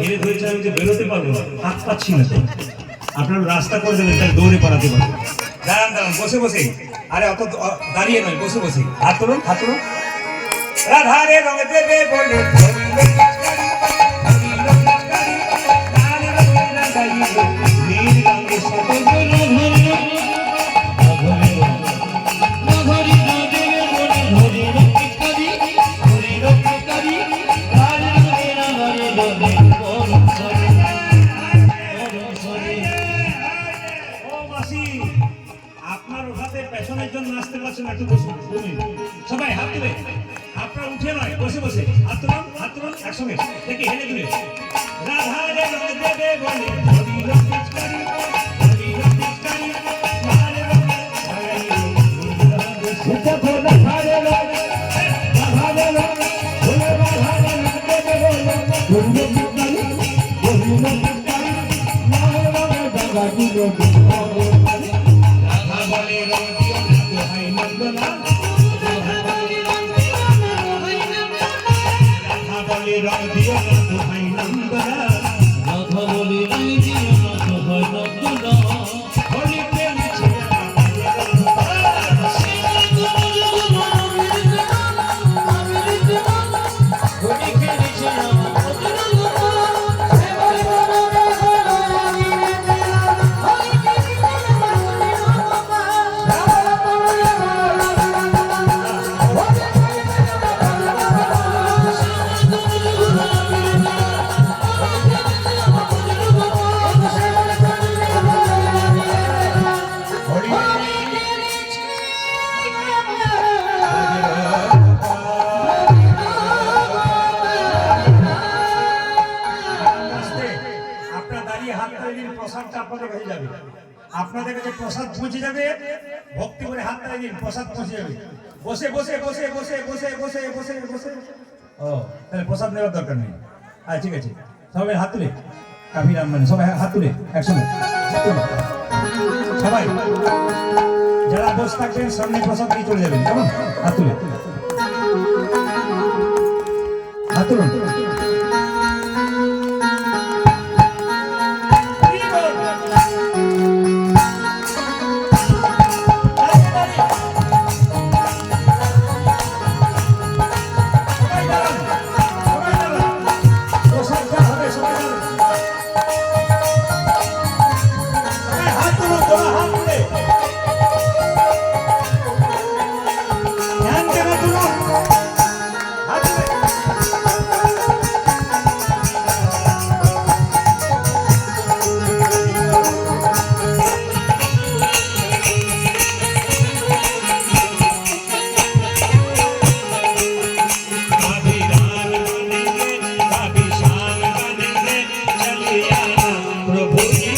ঘিরে ধরেছে আমি যে বেরোতে পারবো না, হাত পাচ্ছি না। আপনার রাস্তা করে দেবেন, তাই দৌড়ে পালাতে পারবো। দাঁড়ান দাঁড়ান, বসে বসে, আরে অত দাঁড়িয়ে নয়, বসে বসে হাত তুলুন, হাত তুলুন। রাধারে রঙ দেবে বলে আপনার ওঠাতে পেছনের জন্য নাচতে পারছেন না, একটু বসুন। সবাই হাত তুলে, আপনার উঠে নয়, বসে বসে হাত তুলুন একসঙ্গে দেখি হেলে তুলে। রাধারে রঙ দেবে বলে আপনাদের কাছে প্রসাদ পৌঁছে যাবে। ভক্তি করে হাত তালি দিন, প্রসাদ পৌঁছে যাবে। বসে বসে বসে বসে বসে বসে বসে বসে ও তাহলে প্রসাদ নেওয়ার দরকার নেই। আচ্ছা ঠিক আছে, সবাই হাত তুলে, কাফি রামবানি সবাই হাত তুলে একসঙ্গে সবাই যারা বসে থাকবেন সামনে প্রসাদ দিয়ে চলে যাবেন, কেমন? হাত তুলে, হাত তুলুন।